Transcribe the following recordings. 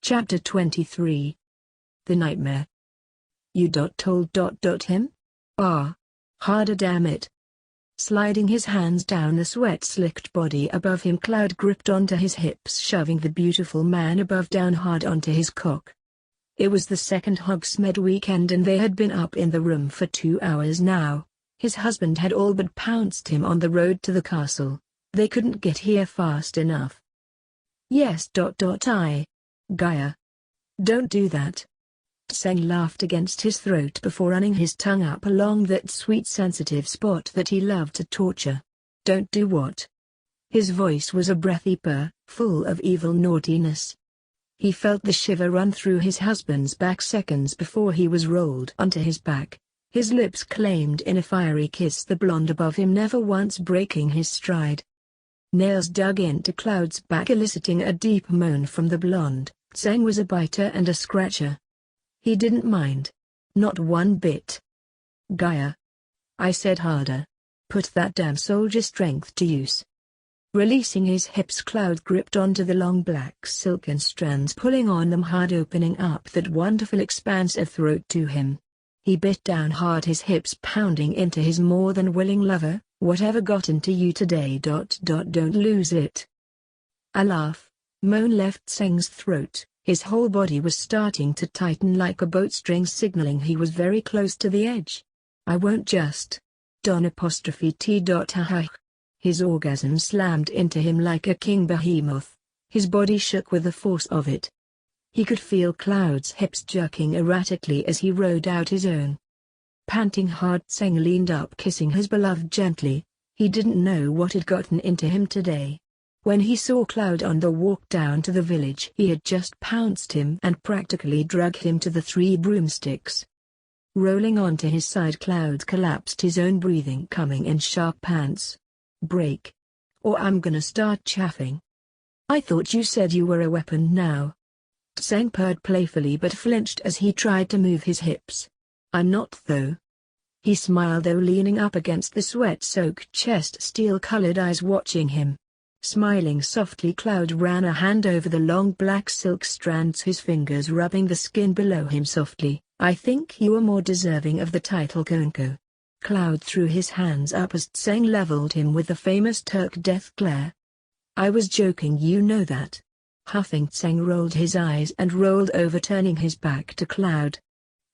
Chapter 23. The Nightmare. You told him? Ah. Harder, damn it. Sliding his hands down the sweat-slicked body above him, Cloud gripped onto his hips, shoving the beautiful man above down hard onto his cock. It was the second Hogsmeade weekend and they had been up in the room for 2 hours now. His husband had all but pounced him on the road to the castle. They couldn't get here fast enough. Yes. Gaia. Don't do that. Tseng laughed against his throat before running his tongue up along that sweet sensitive spot that he loved to torture. Don't do what? His voice was a breathy purr, full of evil naughtiness. He felt the shiver run through his husband's back seconds before he was rolled onto his back. His lips claimed in a fiery kiss the blonde above him, never once breaking his stride. Nails dug into Cloud's back, eliciting a deep moan from the blonde. Tseng was a biter and a scratcher. He didn't mind. Not one bit. Gaia. I said harder. Put that damn soldier strength to use. Releasing his hips, Cloud gripped onto the long black silken strands, pulling on them hard, opening up that wonderful expanse of throat to him. He bit down hard, his hips pounding into his more than willing lover. Whatever got into you today? Don't lose it. A laugh. Moan left Tseng's throat. His whole body was starting to tighten like a bowstring, signaling he was very close to the edge. I won't just. T. His orgasm slammed into him like a king behemoth. His body shook with the force of it. He could feel Cloud's hips jerking erratically as he rode out his own. Panting hard, Tseng leaned up, kissing his beloved gently. He didn't know what had gotten into him today. When he saw Cloud on the walk down to the village, he had just pounced him and practically dragged him to the 3 broomsticks. Rolling onto his side, Cloud collapsed, his own breathing coming in sharp pants. Break. Or I'm gonna start chaffing. I thought you said you were a weapon now. Tseng purred playfully but flinched as he tried to move his hips. I'm not though. He smiled, though, leaning up against the sweat-soaked chest, steel-colored eyes watching him. Smiling softly, Cloud ran a hand over the long black silk strands, his fingers rubbing the skin below him softly. I think you are more deserving of the title, Konko. Cloud threw his hands up as Tseng leveled him with the famous Turk death glare. I was joking, you know that. Huffing, Tseng rolled his eyes and rolled over, turning his back to Cloud.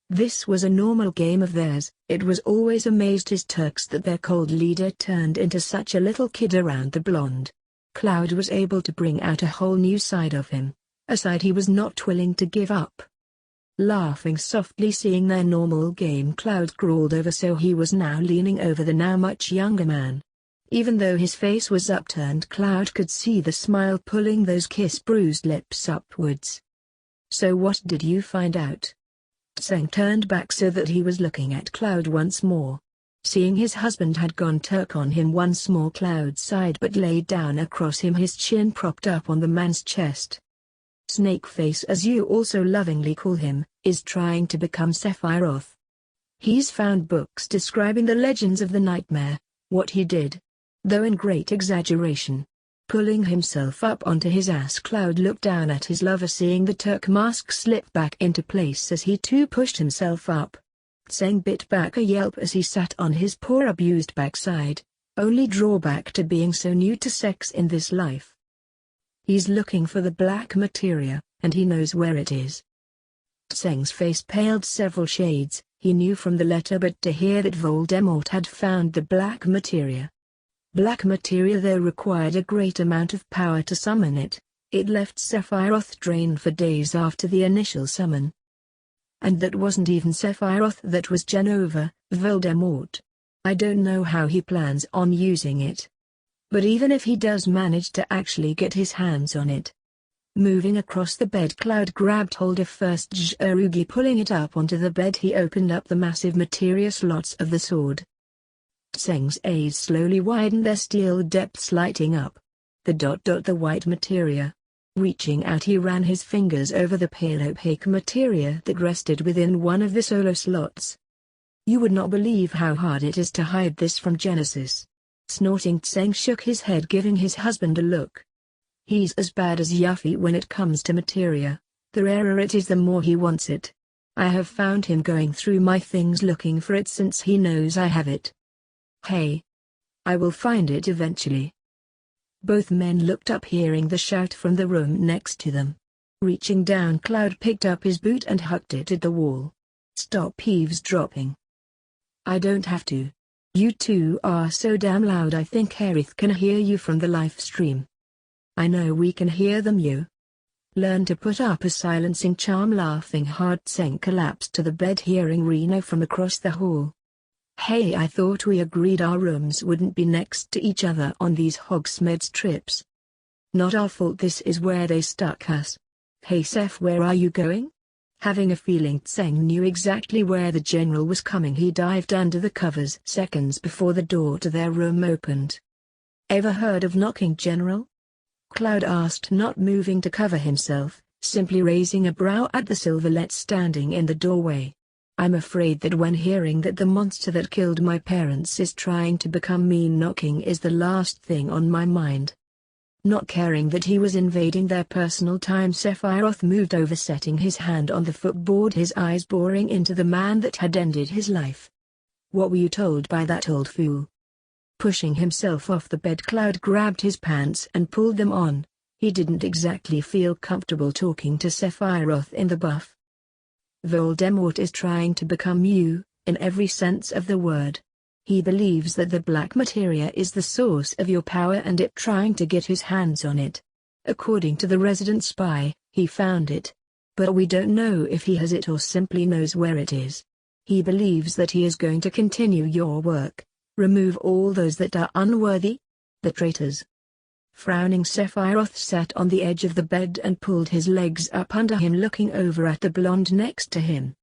This was a normal game of theirs. It was always amazed his Turks that their cold leader turned into such a little kid around the blonde. Cloud was able to bring out a whole new side of him, a side he was not willing to give up. Laughing softly, seeing their normal game, Cloud crawled over, so he was now leaning over the now much younger man. Even though his face was upturned, Cloud could see the smile pulling those kiss-bruised lips upwards. So what did you find out? Tseng turned back so that he was looking at Cloud once more. Seeing his husband had gone Turk on him once more, Cloud sighed but lay down across him, his chin propped up on the man's chest. Snakeface, as you also lovingly call him, is trying to become Sephiroth. He's found books describing the legends of the nightmare, what he did. Though in great exaggeration. Pulling himself up onto his ass, Cloud looked down at his lover, seeing the Turk mask slip back into place as he too pushed himself up. Tseng bit back a yelp as he sat on his poor abused backside, only drawback to being so new to sex in this life. He's looking for the black materia, and he knows where it is. Tseng's face paled several shades. He knew from the letter, but to hear that Voldemort had found the black materia. Black materia, though, required a great amount of power to summon it. It left Sephiroth drained for days after the initial summon. And that wasn't even Sephiroth, that was Jenova, Voldemort. I don't know how he plans on using it. But even if he does manage to actually get his hands on it. Moving across the bed, Cloud grabbed hold of first Tsurugi, pulling it up onto the bed. He opened up the massive materia slots of the sword. Tseng's eyes slowly widened, their steel depths lighting up. The white materia. Reaching out, he ran his fingers over the pale opaque materia that rested within one of the solo slots. You would not believe how hard it is to hide this from Genesis. Snorting, Tseng shook his head, giving his husband a look. He's as bad as Yuffie when it comes to materia. The rarer it is the more he wants it. I have found him going through my things looking for it since he knows I have it. Hey. I will find it eventually. Both men looked up hearing the shout from the room next to them. Reaching down, Cloud picked up his boot and hucked it at the wall. Stop eavesdropping. I don't have to. You two are so damn loud I think Harith can hear you from the live stream. I know we can hear them you. Learn to put up a silencing charm. Laughing hard, Tseng collapsed to the bed hearing Reno from across the hall. Hey, I thought we agreed our rooms wouldn't be next to each other on these Hogsmeade trips. Not our fault this is where they stuck us. Hey Seth, where are you going? Having a feeling Tseng knew exactly where the general was coming, he dived under the covers seconds before the door to their room opened. Ever heard of knocking, General? Cloud asked, not moving to cover himself, simply raising a brow at the silverlet standing in the doorway. I'm afraid that when hearing that the monster that killed my parents is trying to become me, knocking is the last thing on my mind. Not caring that he was invading their personal time, Sephiroth moved over, setting his hand on the footboard, his eyes boring into the man that had ended his life. What were you told by that old fool? Pushing himself off the bed, Cloud grabbed his pants and pulled them on. He didn't exactly feel comfortable talking to Sephiroth in the buff. Voldemort is trying to become you, in every sense of the word. He believes that the black materia is the source of your power and it trying to get his hands on it. According to the resident spy, he found it. But we don't know if he has it or simply knows where it is. He believes that he is going to continue your work. Remove all those that are unworthy? The traitors. Frowning, Sephiroth sat on the edge of the bed and pulled his legs up under him, looking over at the blonde next to him.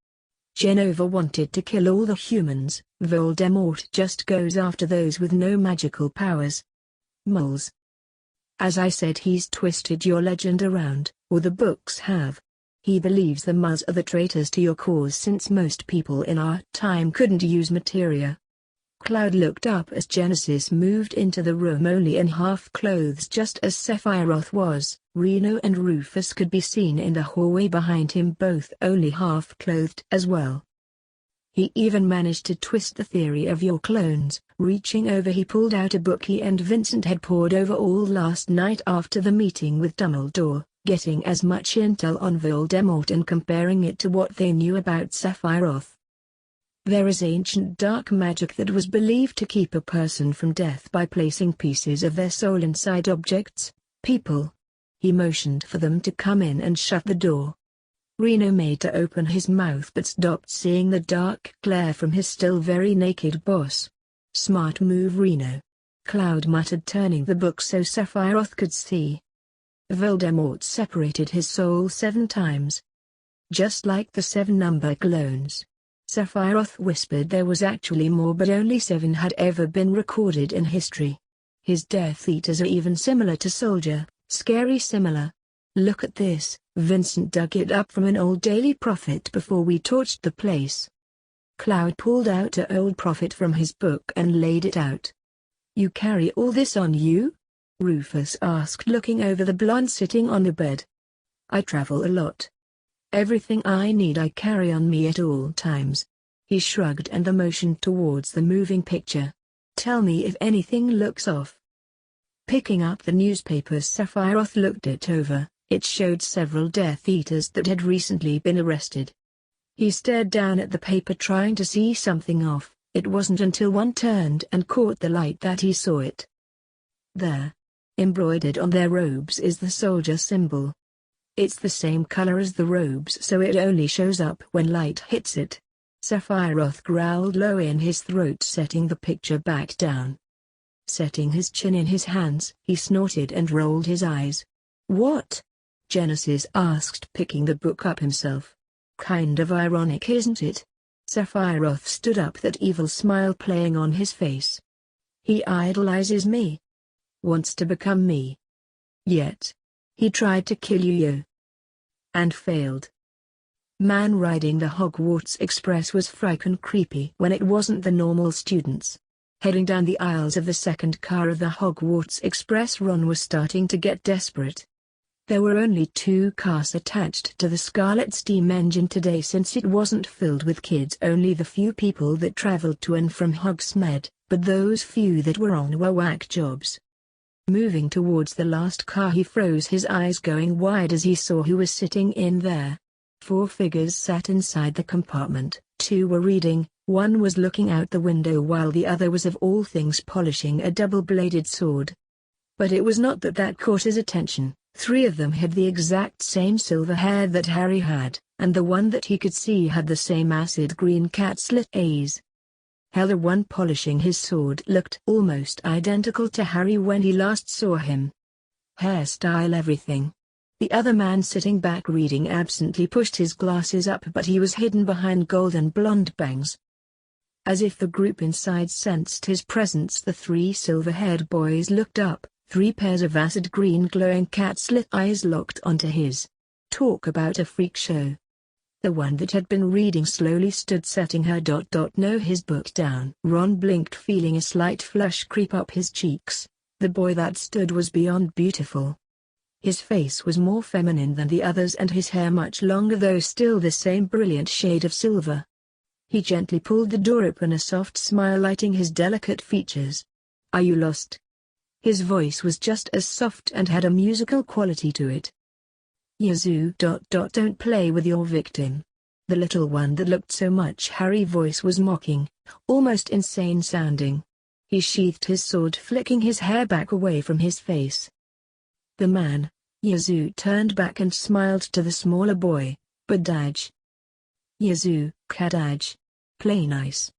Jenova wanted to kill all the humans. Voldemort just goes after those with no magical powers. Moles. As I said, he's twisted your legend around, or the books have. He believes the Muzz are the traitors to your cause since most people in our time couldn't use materia. Cloud looked up as Genesis moved into the room, only in half-clothes just as Sephiroth was. Reno and Rufus could be seen in the hallway behind him, both only half-clothed as well. He even managed to twist the theory of your clones. Reaching over, he pulled out a book he and Vincent had pored over all last night after the meeting with Dumbledore, getting as much intel on Voldemort and comparing it to what they knew about Sephiroth. There is ancient dark magic that was believed to keep a person from death by placing pieces of their soul inside objects, people. He motioned for them to come in and shut the door. Reno made to open his mouth but stopped, seeing the dark glare from his still very naked boss. Smart move, Reno. Cloud muttered, turning the book so Sephiroth could see. Voldemort separated his soul 7 times. Just like the 7 number clones. Sephiroth whispered there was actually more, but only 7 had ever been recorded in history. His Death Eaters are even similar to Soldier, scary similar. Look at this. Vincent dug it up from an old Daily Prophet before we torched the place. Cloud pulled out an old prophet from his book and laid it out. You carry all this on you? Rufus asked, looking over the blonde sitting on the bed. I travel a lot. Everything I need I carry on me at all times. He shrugged and motioned towards the moving picture. Tell me if anything looks off. Picking up the newspapers, Sephiroth looked it over. It showed several Death Eaters that had recently been arrested. He stared down at the paper, trying to see something off. It wasn't until one turned and caught the light that he saw it. There. Embroidered on their robes is the soldier symbol. It's the same color as the robes, so it only shows up when light hits it. Sephiroth growled low in his throat, setting the picture back down. Setting his chin in his hands, he snorted and rolled his eyes. What? Genesis asked, picking the book up himself. Kind of ironic, isn't it? Sephiroth stood up, that evil smile playing on his face. He idolizes me. Wants to become me. Yet. He tried to kill you. And failed. Man riding the Hogwarts Express was frickin' creepy when it wasn't the normal students. Heading down the aisles of the second car of the Hogwarts Express, Ron was starting to get desperate. There were only 2 cars attached to the Scarlet steam engine today since it wasn't filled with kids, only the few people that traveled to and from Hogsmeade, but those few that were on were whack jobs. Moving towards the last car, he froze, his eyes going wide as he saw who was sitting in there. 4 figures sat inside the compartment. 2 were reading, 1 was looking out the window while the other was of all things polishing a double-bladed sword. But it was not that caught his attention. 3 of them had the exact same silver hair that Harry had, and the one that he could see had the same acid green cat-slit eyes. The one polishing his sword looked almost identical to Harry when he last saw him. Hairstyle, everything. The other man sitting back reading absently pushed his glasses up, but he was hidden behind golden blonde bangs. As if the group inside sensed his presence, the 3 silver-haired boys looked up. 3 pairs of acid green glowing cat-slit eyes locked onto his. Talk about a freak show. The one that had been reading slowly stood setting her his book down. Ron blinked, feeling a slight flush creep up his cheeks. The boy that stood was beyond beautiful. His face was more feminine than the others and his hair much longer, though still the same brilliant shade of silver. He gently pulled the door open, a soft smile lighting his delicate features. "Are you lost?" His voice was just as soft and had a musical quality to it. "Yazoo. Don't play with your victim." The little one that looked so much Harry voice was mocking, almost insane sounding. He sheathed his sword, flicking his hair back away from his face. The man, Yazoo, turned back and smiled to the smaller boy, Kadaj. "Yazoo, Kadaj. Play nice."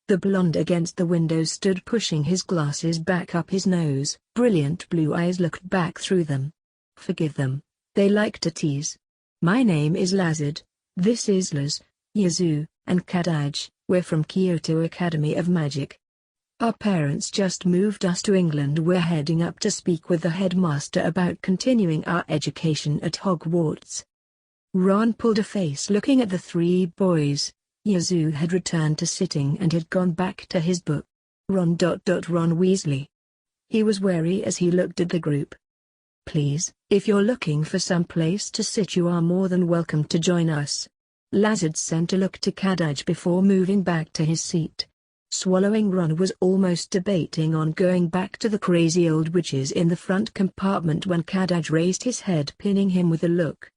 The blonde against the window stood, pushing his glasses back up his nose. Brilliant blue eyes looked back through them. "Forgive them. They like to tease. My name is Lazard. This is Laz, Yazoo, and Kadaj. We're from Kyoto Academy of Magic. Our parents just moved us to England. We're heading up to speak with the headmaster about continuing our education at Hogwarts." Ron pulled a face looking at the 3 boys. Yazoo had returned to sitting and had gone back to his book. Ron Weasley. He was wary as he looked at the group. "Please, if you're looking for some place to sit, you are more than welcome to join us." Lazard sent a look to Kadaj before moving back to his seat. Swallowing, Ron was almost debating on going back to the crazy old witches in the front compartment when Kadaj raised his head, pinning him with a look.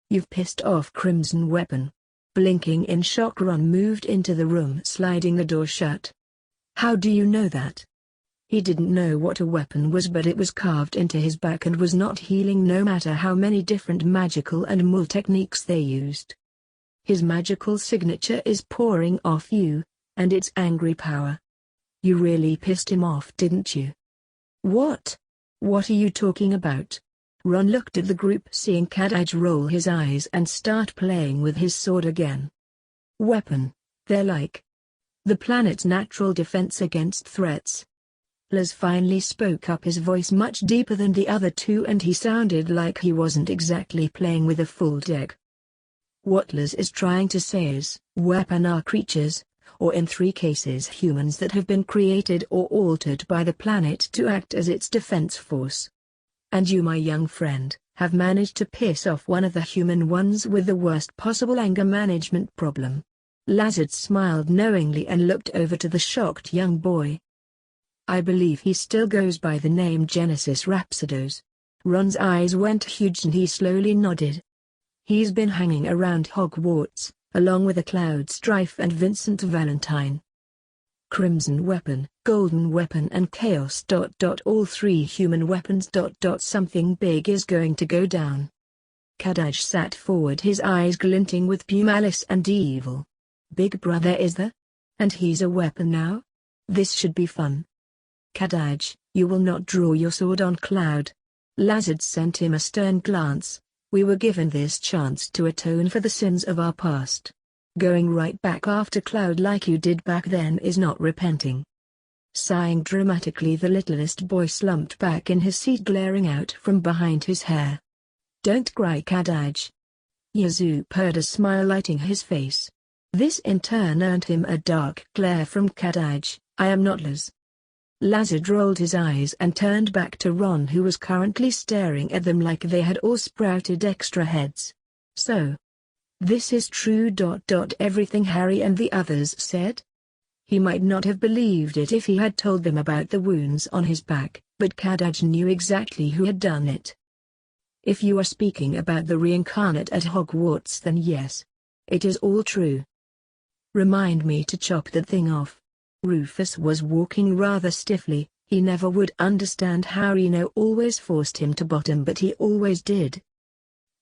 "You've pissed off Crimson Weapon." Blinking in shock, Ron moved into the room, sliding the door shut. "How do you know that?" He didn't know what a weapon was, but it was carved into his back and was not healing no matter how many different magical and mul techniques they used. "His magical signature is pouring off you, and it's angry power. You really pissed him off, didn't you?" What are you talking about?" Ron looked at the group, seeing Kadaj roll his eyes and start playing with his sword again. "Weapon, they're like the planet's natural defense against threats." Laz finally spoke up, his voice much deeper than the other 2, and he sounded like he wasn't exactly playing with a full deck. "What Laz is trying to say is, weapon are creatures, or in 3 cases humans, that have been created or altered by the planet to act as its defense force. And you, my young friend, have managed to piss off one of the human ones with the worst possible anger management problem." Lazard smiled knowingly and looked over to the shocked young boy. "I believe he still goes by the name Genesis Rhapsodos." Ron's eyes went huge and he slowly nodded. "He's been hanging around Hogwarts, along with a Cloud Strife and Vincent Valentine. Crimson Weapon, Golden Weapon and Chaos. All 3 human weapons. Something big is going to go down." Kadaj sat forward, his eyes glinting with pure malice and evil. "Big brother, is there? And he's a weapon now? This should be fun." "Kadaj, you will not draw your sword on Cloud." Lazard sent him a stern glance. "We were given this chance to atone for the sins of our past. Going right back after Cloud like you did back then is not repenting." Sighing dramatically, the littlest boy slumped back in his seat, glaring out from behind his hair. "Don't cry, Kadaj." Yazoo purred, a smile lighting his face. This in turn earned him a dark glare from Kadaj. "I am not Laz." Lazard rolled his eyes and turned back to Ron, who was currently staring at them like they had all sprouted extra heads. So, this is true. Everything Harry and the others said? He might not have believed it if he had told them about the wounds on his back, but Kadaj knew exactly who had done it. If you are speaking about the reincarnate at Hogwarts, then yes. It is all true. Remind me to chop that thing off. Rufus was walking rather stiffly. He never would understand how Reno always forced him to bottom, but he always did.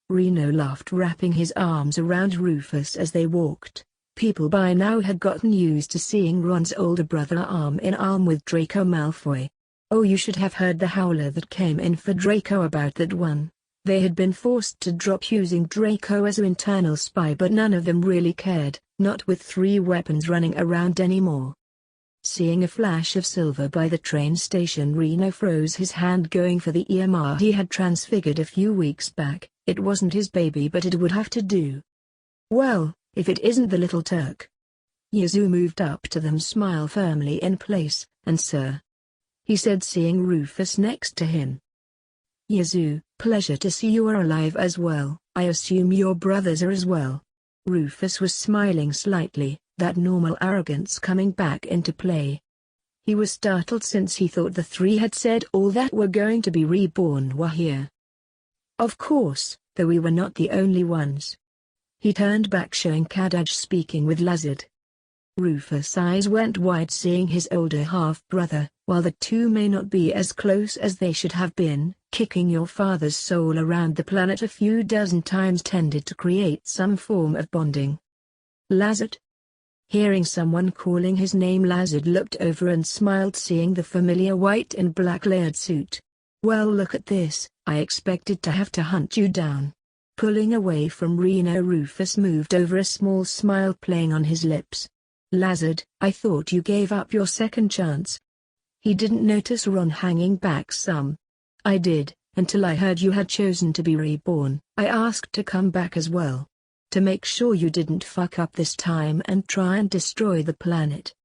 Reno laughed, wrapping his arms around Rufus as they walked. People by now had gotten used to seeing Ron's older brother arm in arm with Draco Malfoy. Oh, you should have heard the howler that came in for Draco about that one. They had been forced to drop using Draco as an internal spy, but none of them really cared, not with 3 weapons running around anymore. Seeing a flash of silver by the train station, Reno froze his hand, going for the EMR he had transfigured a few weeks back. It wasn't his baby, but it would have to do. Well, if it isn't the little Turk. Yazoo moved up to them, smile firmly in place, and sir, he said, seeing Rufus next to him. Yazoo, pleasure to see you are alive as well. I assume your brothers are as well. Rufus was smiling slightly, that normal arrogance coming back into play. He was startled since he thought the 3 had said all that were going to be reborn were here. Of course, though we were not the only ones. He turned back, showing Kadaj speaking with Lazard. Rufus' eyes went wide, seeing his older half-brother. While the 2 may not be as close as they should have been, kicking your father's soul around the planet a few dozen times tended to create some form of bonding. Lazard? Hearing someone calling his name, Lazard looked over and smiled, seeing the familiar white and black layered suit. Well, look at this. I expected to have to hunt you down. Pulling away from Reno, Rufus moved over, a small smile playing on his lips. Lazard, I thought you gave up your second chance. He didn't notice Ron hanging back some. I did, until I heard you had chosen to be reborn. I asked to come back as well. To make sure you didn't fuck up this time and try and destroy the planet.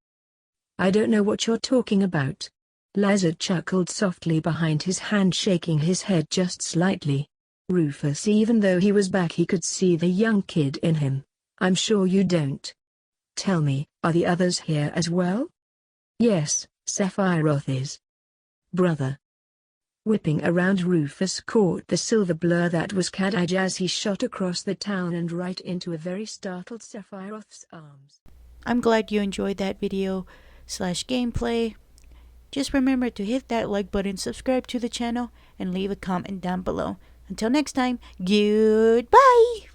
I don't know what you're talking about. Lazard chuckled softly behind his hand, shaking his head just slightly. Rufus, even though he was back, he could see the young kid in him. I'm sure you don't. Tell me, are the others here as well? Yes, Sephiroth is. Brother. Whipping around, Rufus caught the silver blur that was Kadaj as he shot across the town and right into a very startled Sephiroth's arms. I'm glad you enjoyed that video/gameplay. Just remember to hit that like button, subscribe to the channel, and leave a comment down below. Until next time, goodbye!